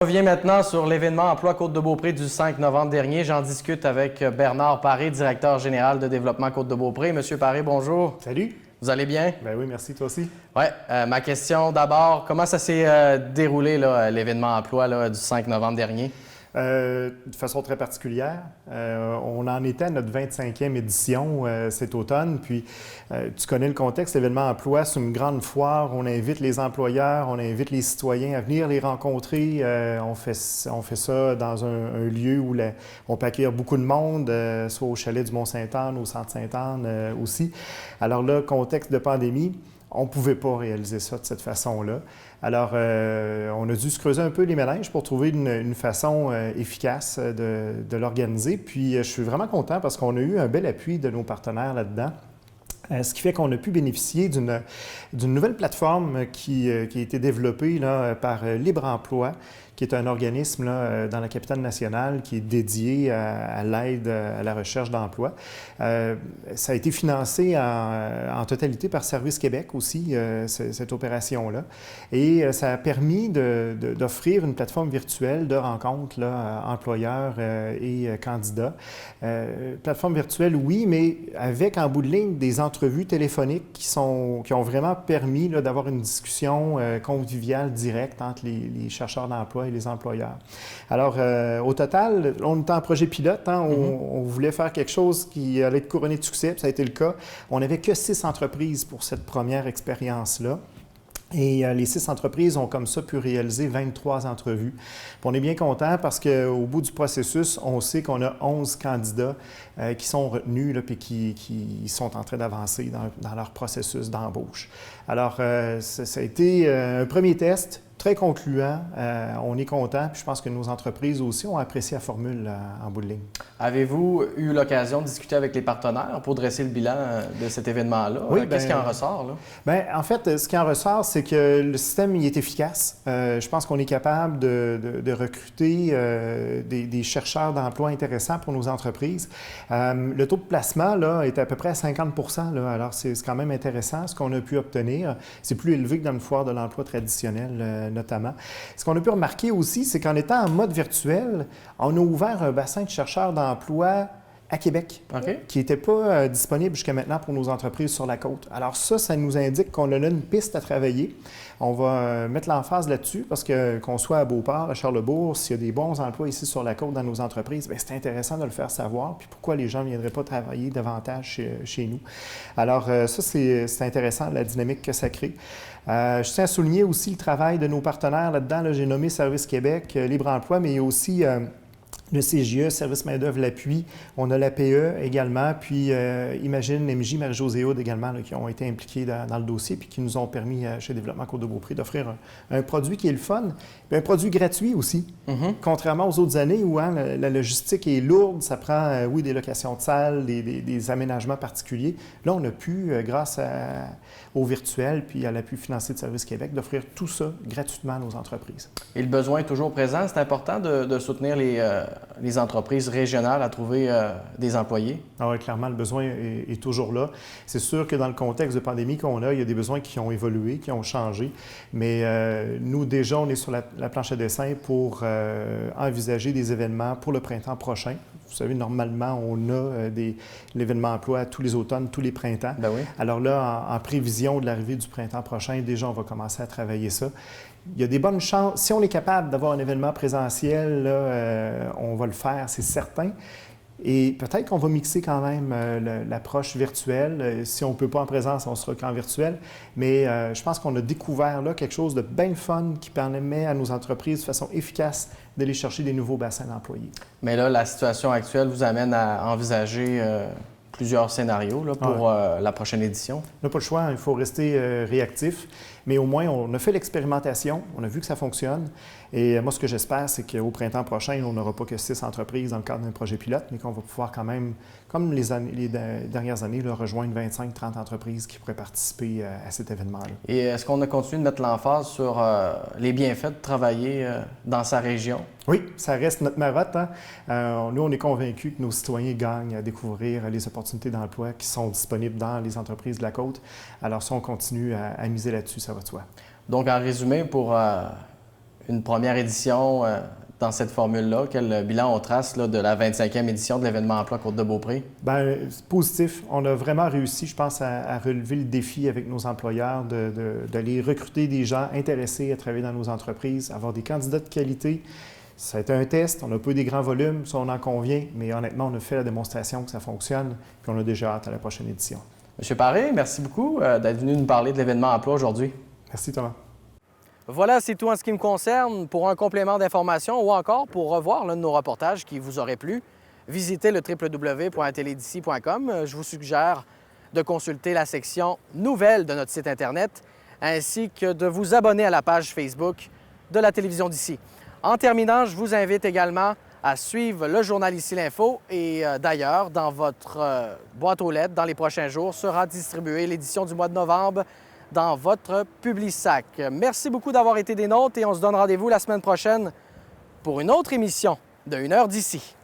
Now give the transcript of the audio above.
On revient maintenant sur l'événement Emploi Côte-de-Beaupré du 5 novembre dernier. J'en discute avec Bernard Paré, directeur général de développement Côte-de-Beaupré. Monsieur Paré, bonjour. Salut. Vous allez bien? Ben oui, merci, toi aussi. Oui. Ma question d'abord, comment ça s'est déroulé l'événement Emploi du 5 novembre dernier? De façon très particulière. On en était à notre 25e édition cet automne. Puis, tu connais le contexte, l'événement Emploi, c'est une grande foire. On invite les employeurs, on invite les citoyens à venir les rencontrer. On fait ça dans un lieu où on peut accueillir beaucoup de monde, soit au chalet du Mont-Sainte-Anne, au centre Sainte-Anne aussi. Alors là, contexte de pandémie, on ne pouvait pas réaliser ça de cette façon-là. Alors, on a dû se creuser un peu les méninges pour trouver une façon efficace de l'organiser. Puis, je suis vraiment content parce qu'on a eu un bel appui de nos partenaires là-dedans. Ce qui fait qu'on a pu bénéficier d'une nouvelle plateforme qui a été développée là, par Libre Emploi, qui est un organisme là, dans la capitale nationale qui est dédié à l'aide à la recherche d'emploi. Ça a été financé en totalité par Service Québec aussi, cette opération-là. Et ça a permis d'offrir une plateforme virtuelle de rencontres là, employeurs et candidats. Plateforme virtuelle, oui, mais avec en bout de ligne des entrevues téléphoniques qui ont vraiment permis d'avoir une discussion conviviale directe entre les chercheurs d'emploi et les employeurs. Alors, au total, on était en projet pilote. Hein, on voulait faire quelque chose qui allait être couronné de succès, puis ça a été le cas. On n'avait que 6 entreprises pour cette première expérience-là. Et les 6 entreprises ont comme ça pu réaliser 23 entrevues. Puis on est bien content parce qu'au bout du processus, on sait qu'on a 11 candidats qui sont retenus là, puis qui sont en train d'avancer dans leur processus d'embauche. Alors, ça a été un premier test très concluant. On est content, puis je pense que nos entreprises aussi ont apprécié la formule en bout de ligne. Avez-vous eu l'occasion de discuter avec les partenaires pour dresser le bilan de cet événement-là? Oui, qu'est-ce qui en ressort, là? Bien, en fait, ce qui en ressort, c'est que le système il est efficace. Je pense qu'on est capable de recruter des chercheurs d'emploi intéressants pour nos entreprises. Le taux de placement là, est à peu près à 50 là. Alors, c'est quand même intéressant ce qu'on a pu obtenir. C'est plus élevé que dans une foire de l'emploi traditionnelle, notamment. Ce qu'on a pu remarquer aussi, c'est qu'en étant en mode virtuel, on a ouvert un bassin de chercheurs d'emploi à Québec, qui n'était pas disponible jusqu'à maintenant pour nos entreprises sur la côte. Alors ça nous indique qu'on a là une piste à travailler. On va mettre l'emphase là-dessus parce qu'on soit à Beauport, à Charlesbourg, s'il y a des bons emplois ici sur la côte dans nos entreprises, bien, c'est intéressant de le faire savoir. Puis pourquoi les gens ne viendraient pas travailler davantage chez nous. Alors ça, c'est intéressant, la dynamique que ça crée. Je tiens à souligner aussi le travail de nos partenaires là-dedans. Là, j'ai nommé Service Québec, Libre Emploi, mais il y a aussi le CGE, Service main-d'œuvre, l'appui. On a l'APE également, puis Imagine, MJ, Marie-Josée Hood également, là, qui ont été impliqués dans le dossier puis qui nous ont permis, chez Développement Côte-de-Beaupré, d'offrir un produit qui est le fun, puis un produit gratuit aussi. Contrairement aux autres années où la logistique est lourde, ça prend, oui, des locations de salles, des aménagements particuliers. Là, on a pu, grâce au virtuel puis à l'appui financier de Service Québec, d'offrir tout ça gratuitement à nos entreprises. Et le besoin est toujours présent. C'est important de soutenir les entreprises régionales à trouver des employés? Ah oui, clairement, le besoin est toujours là. C'est sûr que dans le contexte de pandémie qu'on a, il y a des besoins qui ont évolué, qui ont changé. Mais nous, déjà, on est sur la planche à dessin pour envisager des événements pour le printemps prochain. Vous savez, normalement, on a l'événement emploi tous les automnes, tous les printemps. Ben oui. Alors là, en prévision de l'arrivée du printemps prochain, déjà, on va commencer à travailler ça. Il y a des bonnes chances. Si on est capable d'avoir un événement présentiel, là, on va le faire, c'est certain. Et peut-être qu'on va mixer quand même l'approche virtuelle. Si on ne peut pas en présence, on sera qu'en virtuel. Mais je pense qu'on a découvert là quelque chose de bien fun qui permet à nos entreprises de façon efficace d'aller chercher des nouveaux bassins d'employés. Mais là, la situation actuelle vous amène à envisager plusieurs scénarios là, pour la prochaine édition. On n'a pas le choix, il faut rester réactif. Mais au moins, on a fait l'expérimentation, on a vu que ça fonctionne. Et moi, ce que j'espère, c'est qu'au printemps prochain, on n'aura pas que 6 entreprises dans le cadre d'un projet pilote, mais qu'on va pouvoir quand même, comme les dernières années, là, rejoindre 25-30 entreprises qui pourraient participer à cet événement-là. Et est-ce qu'on a continué de mettre l'emphase sur les bienfaits de travailler dans sa région? Oui, ça reste notre marotte. Hein? Nous, on est convaincus que nos citoyens gagnent à découvrir les opportunités d'emploi qui sont disponibles dans les entreprises de la côte. Alors, si on continue à miser là-dessus, ça va de soi. Donc, en résumé, pour une première édition dans cette formule-là? Quel bilan on trace là, de la 25e édition de l'événement emploi Côte-de-Beaupré? Bien, c'est positif. On a vraiment réussi, je pense, à relever le défi avec nos employeurs d'aller recruter des gens intéressés à travailler dans nos entreprises, avoir des candidats de qualité. Ça a été un test, on n'a pas eu des grands volumes, ça on en convient, mais honnêtement, on a fait la démonstration que ça fonctionne, puis on a déjà hâte à la prochaine édition. Monsieur Paré, merci beaucoup d'être venu nous parler de l'événement emploi aujourd'hui. Merci Thomas. Voilà, c'est tout en ce qui me concerne. Pour un complément d'information ou encore pour revoir l'un de nos reportages qui vous aurait plu, visitez le www.télédici.com. Je vous suggère de consulter la section Nouvelles de notre site Internet ainsi que de vous abonner à la page Facebook de la télévision d'ici. En terminant, je vous invite également à suivre le journal Ici l'Info et d'ailleurs, dans votre boîte aux lettres, dans les prochains jours, sera distribuée l'édition du mois de novembre dans votre Publisac. Merci beaucoup d'avoir été des nôtres et on se donne rendez-vous la semaine prochaine pour une autre émission de 1 heure d'ici.